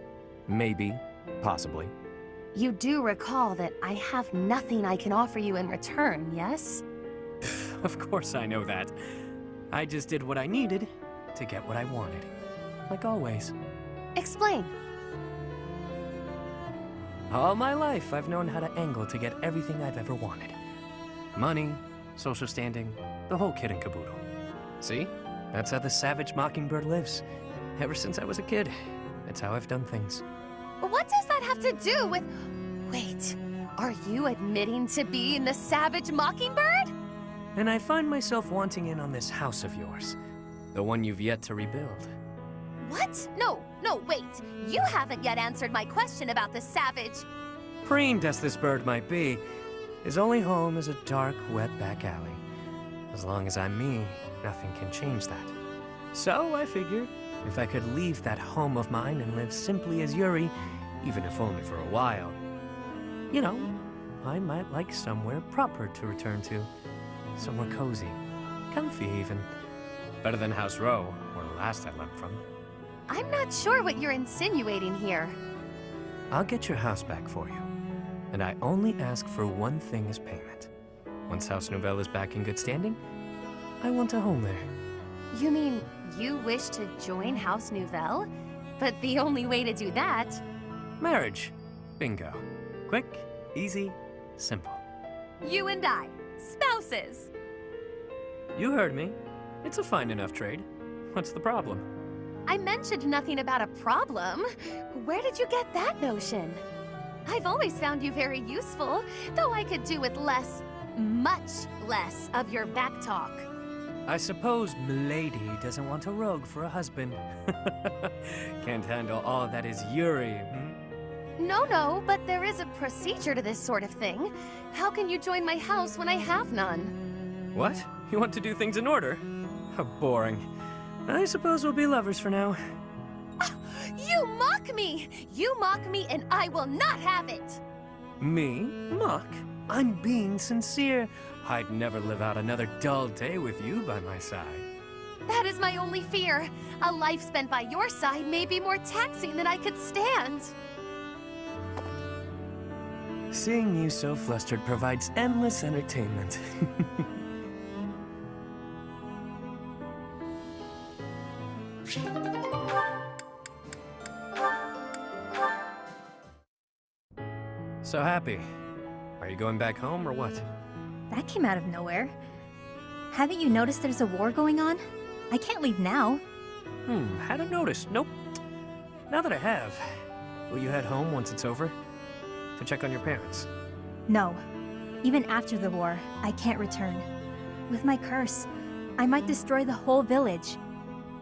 Maybe. Possibly. You do recall that I have nothing I can offer you in return, yes? Of course I know that. I just did what I needed to get what I wanted. Like always. Explain. All my life, I've known how to angle to get everything I've ever wanted. Money, social standing, the whole kit and caboodle. See? That's how the savage mockingbird lives. Ever since I was a kid. That's how I've done things. What does that have to do with... Wait, Are you admitting to being the savage mockingbird? And I find myself wanting in on this house of yours. The one you've yet to rebuild. What? No, wait. You haven't yet answered my question about the savage. Preened as this bird might be, his only home is a dark, wet back alley. As long as I'm me, nothing can change that. So I figured, if I could leave that home of mine and live simply as Yuri, even if only for a while, you know, I might like somewhere proper to return to. Somewhere cozy, comfy even. Better than House Row, where last I left from. I'm not sure what you're insinuating here. I'll get your house back for you. And I only ask for one thing as payment. Once House Nouvelle is back in good standing, I want a home there. You mean you wish to join House Nouvelle? But the only way to do that... Marriage. Bingo. Quick, easy, simple. You and I, spouses. You heard me. It's a fine enough trade. What's the problem? I mentioned nothing about a problem. Where did you get that notion? I've always found you very useful, though I could do with less, much less of your backtalk. I suppose Milady doesn't want a rogue for a husband. Can't handle all that is Yuri, No, but there is a procedure to this sort of thing. How can you join my house when I have none? What? You want to do things in order? How boring. I suppose we'll be lovers for now. You mock me! You mock me and I will not have it! Me? Mock? I'm being sincere. I'd never live out another dull day with you by my side. That is my only fear. A life spent by your side may be more taxing than I could stand. Seeing you so flustered provides endless entertainment. So happy. Are you going back home or what? That came out of nowhere. Haven't you noticed there's a war going on? I can't leave now. Hadn't noticed. Nope. Now that I have, will you head home once it's over? To check on your parents? No. Even after the war, I can't return. With my curse, I might destroy the whole village.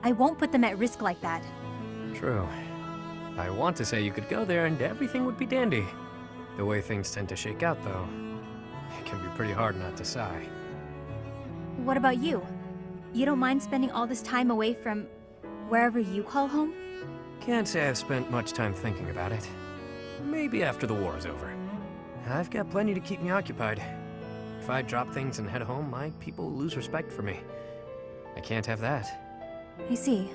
I won't put them at risk like that. True. I want to say you could go there and everything would be dandy. The way things tend to shake out, though, it can be pretty hard not to sigh. What about you? You don't mind spending all this time away from wherever you call home? Can't say I've spent much time thinking about it. Maybe after the war is over. I've got plenty to keep me occupied. If I drop things and head home, my people will lose respect for me. I can't have that. I see.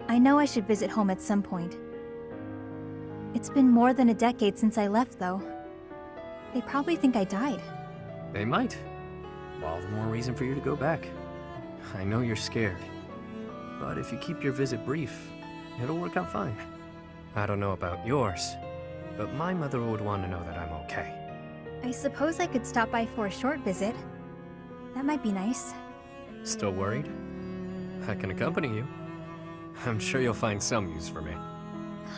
I know I should visit home at some point. It's been more than a decade since I left, though. They probably think I died. They might. All the more reason for you to go back. I know you're scared. But if you keep your visit brief, it'll work out fine. I don't know about yours, but my mother would want to know that I'm okay. I suppose I could stop by for a short visit. That might be nice. Still worried? I can accompany you. I'm sure you'll find some use for me.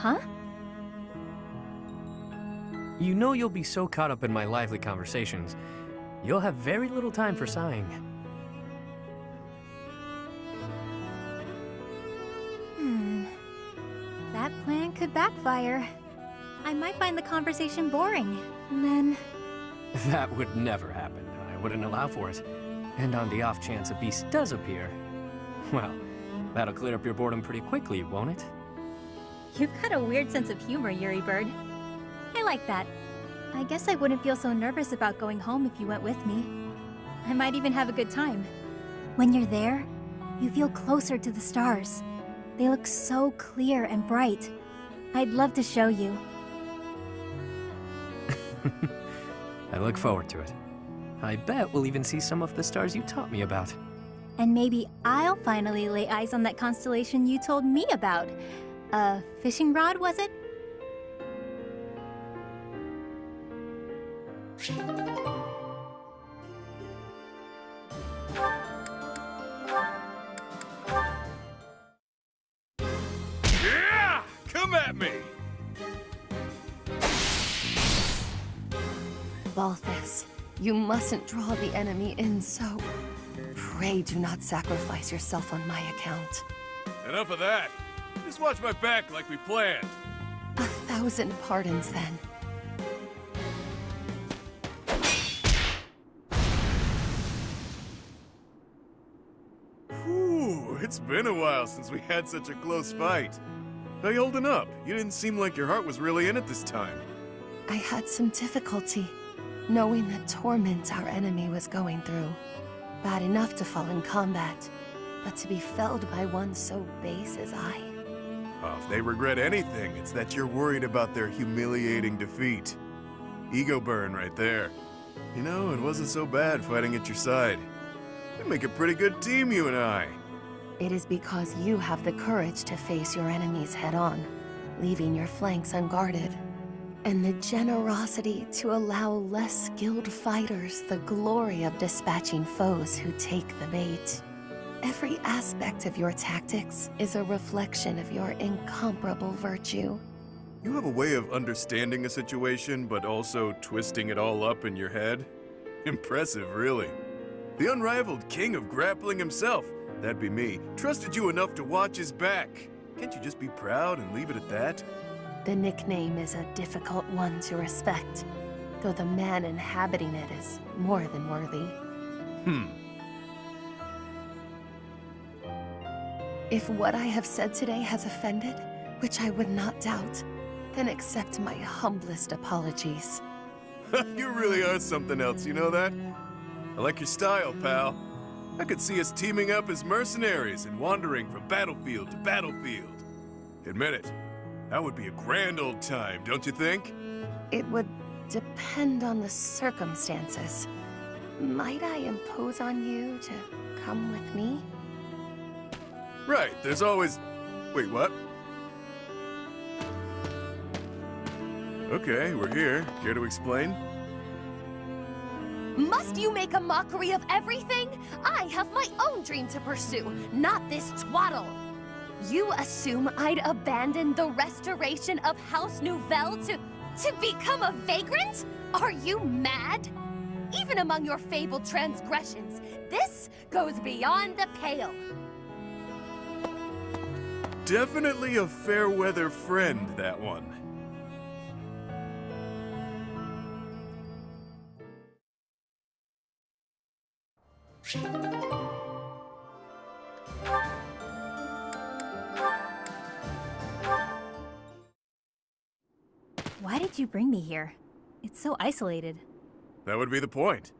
Huh? You know you'll be so caught up in my lively conversations, you'll have very little time for sighing. That plan could backfire. I might find the conversation boring, and then... That would never happen. I wouldn't allow for it. And on the off chance a beast does appear, well, that'll clear up your boredom pretty quickly, won't it? You've got a weird sense of humor, Yuri Bird. I like that. I guess I wouldn't feel so nervous about going home if you went with me. I might even have a good time. When you're there, you feel closer to the stars. They look so clear and bright. I'd love to show you. I look forward to it. I bet we'll even see some of the stars you taught me about. And maybe I'll finally lay eyes on that constellation you told me about. A fishing rod, was it? Yeah! Come at me! Balthus, you mustn't draw the enemy in so... Pray do not sacrifice yourself on my account. Enough of that. Just watch my back like we planned. 1,000 pardons, then. Whew, it's been a while since we had such a close fight. How you holding up? You didn't seem like your heart was really in it this time. I had some difficulty, knowing the torment our enemy was going through. Bad enough to fall in combat, but to be felled by one so base as I. Oh, if they regret anything, it's that you're worried about their humiliating defeat. Ego burn right there. You know, it wasn't so bad fighting at your side. We make a pretty good team, you and I. It is because you have the courage to face your enemies head-on, leaving your flanks unguarded, and the generosity to allow less skilled fighters the glory of dispatching foes who take the bait. Every aspect of your tactics is a reflection of your incomparable virtue. You have a way of understanding a situation, but also twisting it all up in your head. Impressive, really. The unrivaled king of grappling himself, that'd be me, trusted you enough to watch his back. Can't you just be proud and leave it at that? The nickname is a difficult one to respect, though the man inhabiting it is more than worthy. If what I have said today has offended, which I would not doubt, then accept my humblest apologies. You really are something else, you know that? I like your style, pal. I could see us teaming up as mercenaries and wandering from battlefield to battlefield. Admit it, that would be a grand old time, don't you think? It would depend on the circumstances. Might I impose on you to come with me? Right, there's always... Wait, what? Okay, we're here. Care to explain? Must you make a mockery of everything? I have my own dream to pursue, not this twaddle. You assume I'd abandon the restoration of House Nouvelle to become a vagrant? Are you mad? Even among your fabled transgressions, this goes beyond the pale. Definitely a fair weather friend, that one. Why did you bring me here? It's so isolated. That would be the point.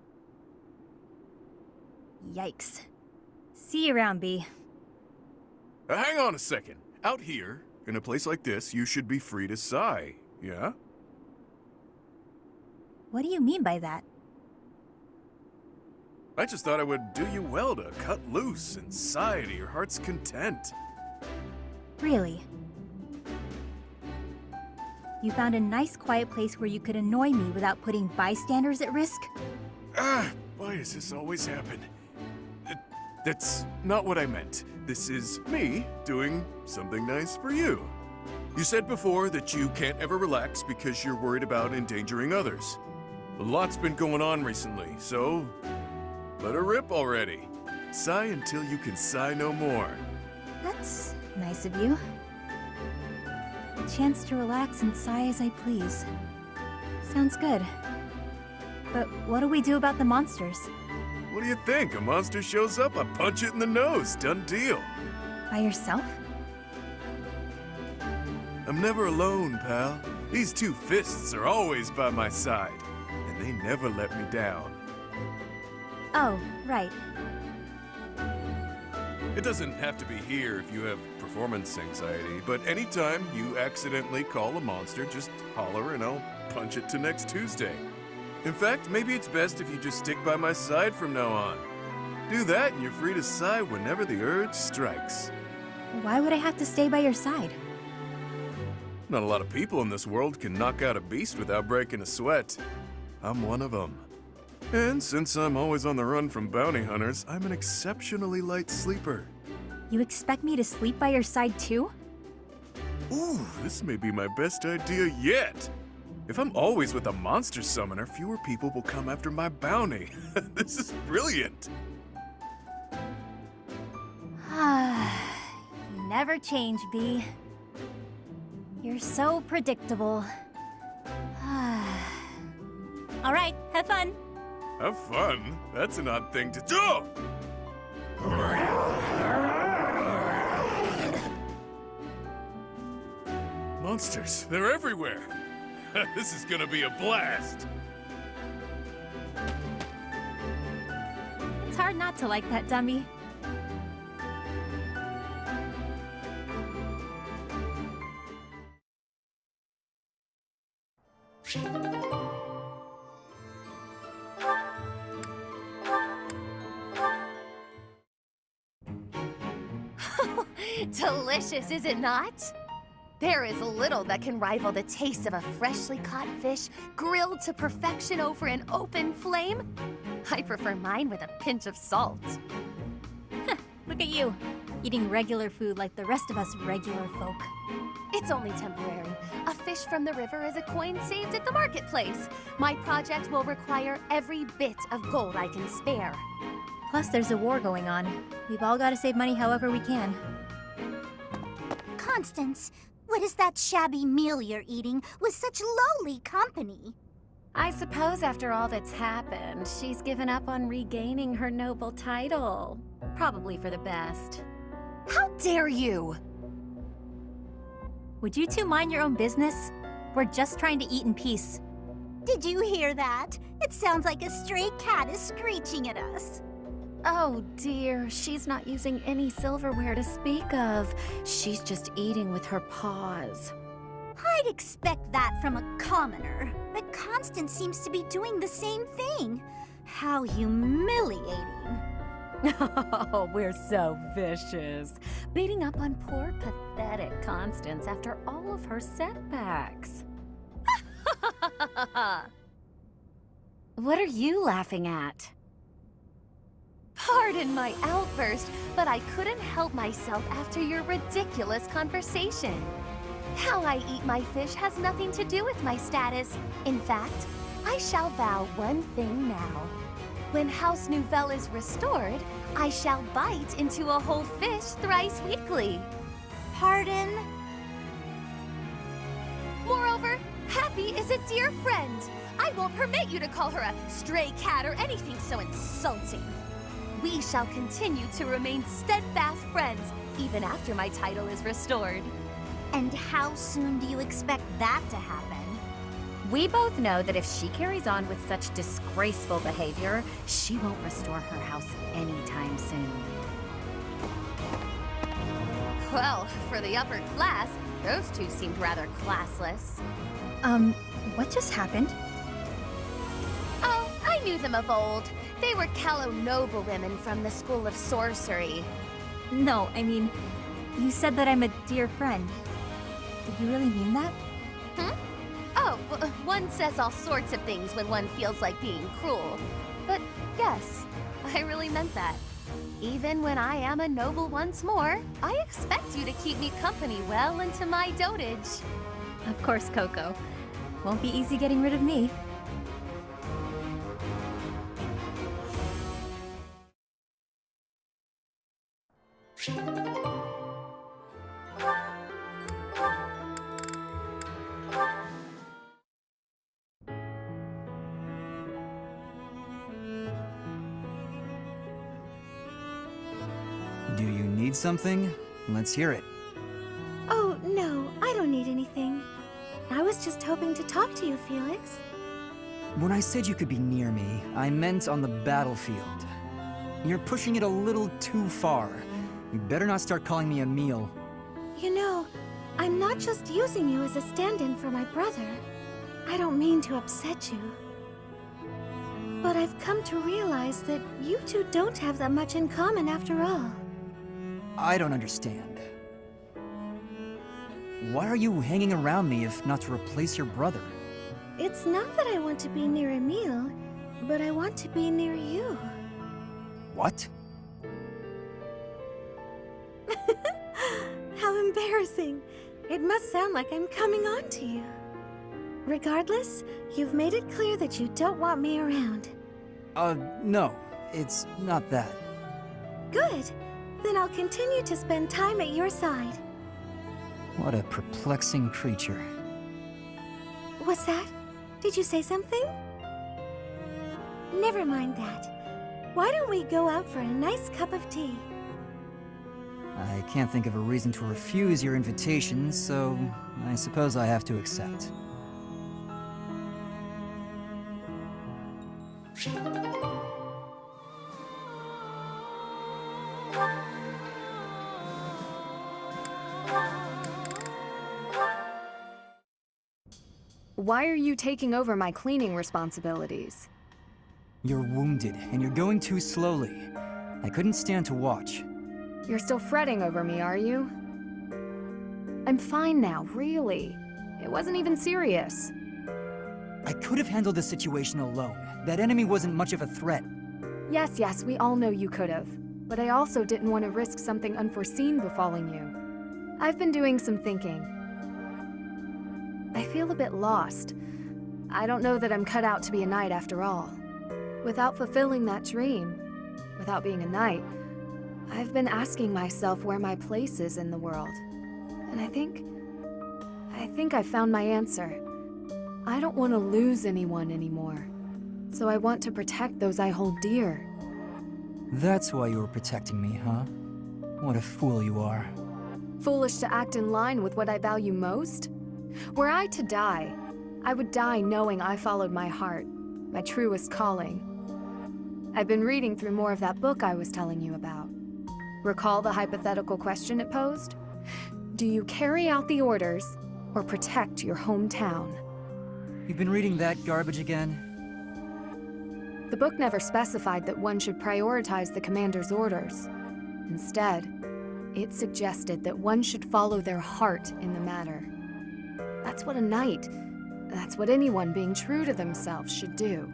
Yikes. See you around, B. Hang on a second. Out here, in a place like this, you should be free to sigh, yeah? What do you mean by that? I just thought it would do you well to cut loose and sigh to your heart's content. Really? You found a nice quiet place where you could annoy me without putting bystanders at risk? Why does this always happen? That's not what I meant. This is me doing something nice for you. You said before that you can't ever relax because you're worried about endangering others. A lot's been going on recently, so let her rip already. Sigh until you can sigh no more. That's nice of you. A chance to relax and sigh as I please. Sounds good. But what do we do about the monsters? What do you think? A monster shows up, I punch it in the nose. Done deal. By yourself? I'm never alone, pal. These two fists are always by my side, and they never let me down. Oh, right. It doesn't have to be here if you have performance anxiety, but anytime you accidentally call a monster, just holler and I'll punch it to next Tuesday. In fact, maybe it's best if you just stick by my side from now on. Do that and you're free to sigh whenever the urge strikes. Why would I have to stay by your side? Not a lot of people in this world can knock out a beast without breaking a sweat. I'm one of them. And since I'm always on the run from bounty hunters, I'm an exceptionally light sleeper. You expect me to sleep by your side too? Ooh, this may be my best idea yet. If I'm always with a monster summoner, fewer people will come after my bounty. This is brilliant. You never change, Bee. You're so predictable. All right, have fun. Have fun? That's an odd thing to do. Monsters, they're everywhere. This is gonna be a blast. It's hard not to like that dummy. Delicious, is it not? There is little that can rival the taste of a freshly caught fish grilled to perfection over an open flame. I prefer mine with a pinch of salt. Look at you, eating regular food like the rest of us regular folk. It's only temporary. A fish from the river is a coin saved at the marketplace. My project will require every bit of gold I can spare. Plus, there's a war going on. We've all got to save money however we can. Constance, what is that shabby meal you're eating with such lowly company? I suppose after all that's happened, she's given up on regaining her noble title. Probably for the best. How dare you! Would you two mind your own business? We're just trying to eat in peace. Did you hear that? It sounds like a stray cat is screeching at us. Oh dear, she's not using any silverware to speak of. She's just eating with her paws. I'd expect that from a commoner, but Constance seems to be doing the same thing. How humiliating. Oh, we're so vicious. Beating up on poor, pathetic Constance after all of her setbacks. What are you laughing at? Pardon my outburst, but I couldn't help myself after your ridiculous conversation. How I eat my fish has nothing to do with my status. In fact, I shall vow one thing now. When House Nouvelle is restored, I shall bite into a whole fish thrice weekly. Pardon? Moreover, Happy is a dear friend. I won't permit you to call her a stray cat or anything so insulting. We shall continue to remain steadfast friends even after my title is restored. And how soon do you expect that to happen? We both know that if she carries on with such disgraceful behavior, she won't restore her house anytime soon. Well, for the upper class, those two seemed rather classless. What just happened? Oh, I knew them of old. They were callow noblewomen from the School of Sorcery. No, I mean, you said that I'm a dear friend. Did you really mean that? Oh, well, one says all sorts of things when one feels like being cruel. But yes, I really meant that. Even when I am a noble once more, I expect you to keep me company well into my dotage. Of course, Coco. Won't be easy getting rid of me. Do you need something? Let's hear it. Oh, no, I don't need anything. I was just hoping to talk to you, Felix. When I said you could be near me, I meant on the battlefield. You're pushing it a little too far. You better not start calling me Emil. You know, I'm not just using you as a stand-in for my brother. I don't mean to upset you. But I've come to realize that you two don't have that much in common after all. I don't understand. Why are you hanging around me if not to replace your brother? It's not that I want to be near Emil, but I want to be near you. What? How embarrassing. It must sound like I'm coming on to you. Regardless, you've made it clear that you don't want me around. No. It's not that. Good. Then I'll continue to spend time at your side. What a perplexing creature. What's that? Did you say something? Never mind that. Why don't we go out for a nice cup of tea? I can't think of a reason to refuse your invitation, so I suppose I have to accept. Why are you taking over my cleaning responsibilities? You're wounded, and you're going too slowly. I couldn't stand to watch. You're still fretting over me, are you? I'm fine now, really. It wasn't even serious. I could have handled the situation alone. That enemy wasn't much of a threat. Yes, we all know you could have. But I also didn't want to risk something unforeseen befalling you. I've been doing some thinking. I feel a bit lost. I don't know that I'm cut out to be a knight after all. Without fulfilling that dream, without being a knight, I've been asking myself where my place is in the world. And I think I found my answer. I don't want to lose anyone anymore. So I want to protect those I hold dear. That's why you were protecting me, huh? What a fool you are. Foolish to act in line with what I value most? Were I to die, I would die knowing I followed my heart, my truest calling. I've been reading through more of that book I was telling you about. Recall the hypothetical question it posed? Do you carry out the orders or protect your hometown? You've been reading that garbage again? The book never specified that one should prioritize the commander's orders. Instead, it suggested that one should follow their heart in the matter. That's what a knight, that's what anyone being true to themselves should do.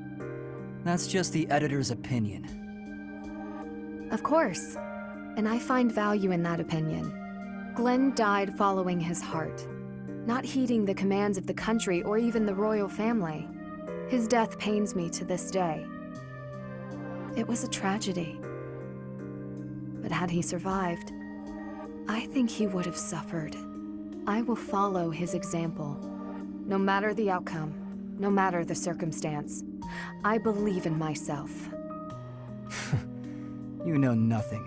That's just the editor's opinion. Of course, and I find value in that opinion. Glenn died following his heart, not heeding the commands of the country or even the royal family. His death pains me to this day. It was a tragedy. But had he survived, I think he would have suffered. I will follow his example. No matter the outcome, no matter the circumstance, I believe in myself. You know nothing.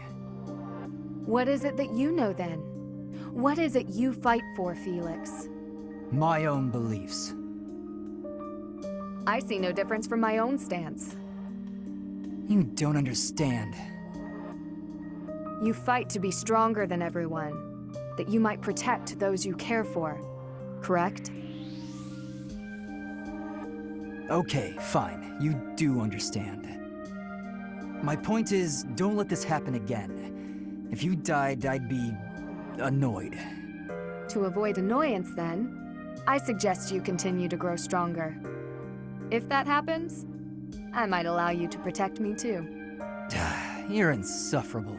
What is it that you know then? What is it you fight for, Felix? My own beliefs. I see no difference from my own stance. You don't understand. You fight to be stronger than everyone, that you might protect those you care for, correct? Okay, fine. You do understand. My point is, don't let this happen again. If you died, I'd be annoyed. To avoid annoyance, then, I suggest you continue to grow stronger. If that happens, I might allow you to protect me too. You're insufferable.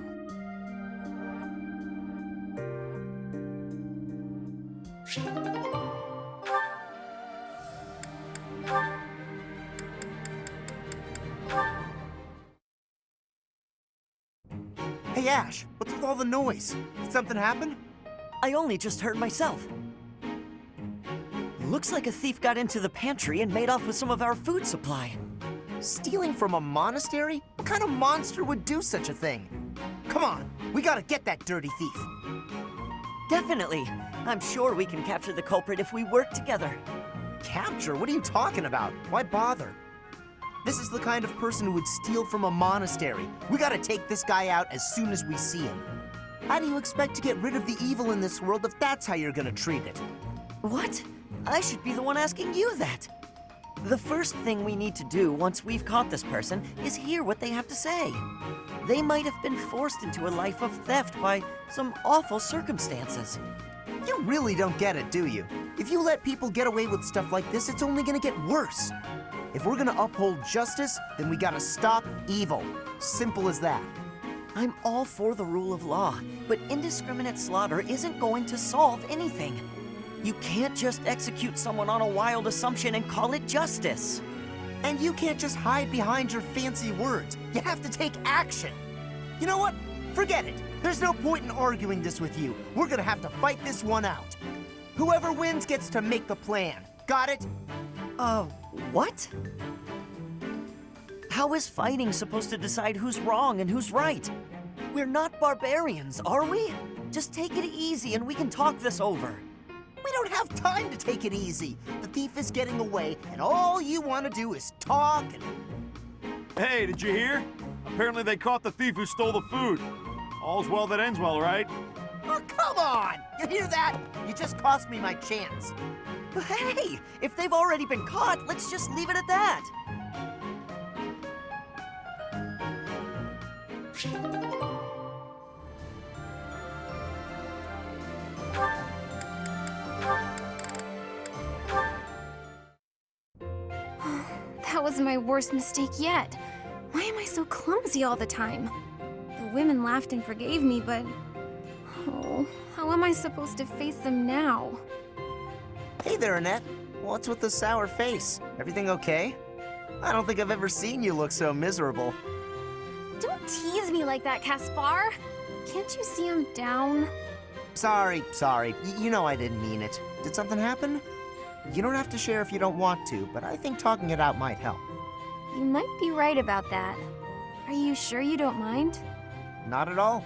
Hey Ash, what's with all the noise? Did something happen? I only just hurt myself. Looks like a thief got into the pantry and made off with some of our food supply. Stealing from a monastery? What kind of monster would do such a thing? Come on, we gotta get that dirty thief. Definitely. I'm sure we can capture the culprit if we work together. Capture? What are you talking about? Why bother? This is the kind of person who would steal from a monastery. We gotta take this guy out as soon as we see him. How do you expect to get rid of the evil in this world if that's how you're gonna treat it? What? I should be the one asking you that. The first thing we need to do once we've caught this person is hear what they have to say. They might have been forced into a life of theft by some awful circumstances. You really don't get it, do you? If you let people get away with stuff like this, it's only gonna get worse. If we're gonna uphold justice, then we gotta stop evil. Simple as that. I'm all for the rule of law, but indiscriminate slaughter isn't going to solve anything. You can't just execute someone on a wild assumption and call it justice. And you can't just hide behind your fancy words. You have to take action. You know what? Forget it. There's no point in arguing this with you. We're gonna have to fight this one out. Whoever wins gets to make the plan. Got it? What? How is fighting supposed to decide who's wrong and who's right? We're not barbarians, are we? Just take it easy and we can talk this over. We don't have time to take it easy. The thief is getting away, and all you want to do is talk and... Hey, did you hear? Apparently they caught the thief who stole the food. All's well that ends well, right? Oh, come on! You hear that? You just cost me my chance. But hey, if they've already been caught, let's just leave it at that. That was my worst mistake yet. Why am I so clumsy all the time? The women laughed and forgave me, but... Oh, how am I supposed to face them now? Hey there, Annette. What's with the sour face? Everything okay? I don't think I've ever seen you look so miserable. Don't tease me like that, Caspar. Can't you see I'm down? Sorry. You know I didn't mean it. Did something happen? You don't have to share if you don't want to, but I think talking it out might help. You might be right about that. Are you sure you don't mind? Not at all.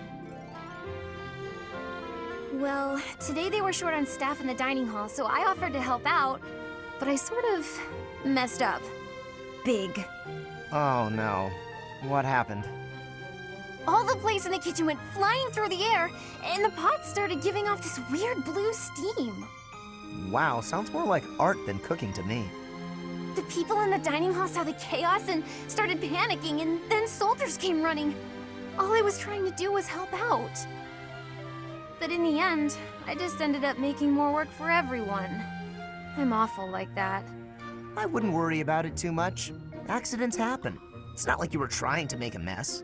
Well, today they were short on staff in the dining hall, so I offered to help out, but I sort of messed up. Big. Oh no. What happened? All the plates in the kitchen went flying through the air, and the pots started giving off this weird blue steam. Wow, sounds more like art than cooking to me. The people in the dining hall saw the chaos and started panicking, and then soldiers came running. All I was trying to do was help out. But in the end, I just ended up making more work for everyone. I'm awful like that. I wouldn't worry about it too much. Accidents happen. It's not like you were trying to make a mess.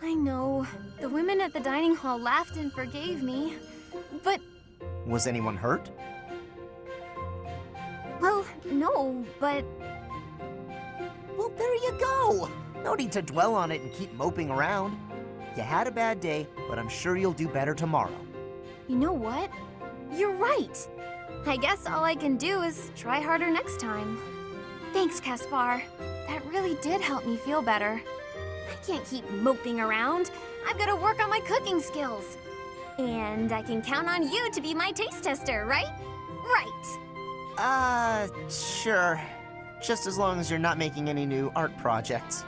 I know. The women at the dining hall laughed and forgave me. But... Was anyone hurt? Well, no, but... Well, there you go! No need to dwell on it and keep moping around. You had a bad day, but I'm sure you'll do better tomorrow. You know what? You're right. I guess all I can do is try harder next time. Thanks, Caspar. That really did help me feel better. I can't keep moping around. I've got to work on my cooking skills. And I can count on you to be my taste tester, right? Right. Sure. Just as long as you're not making any new art projects.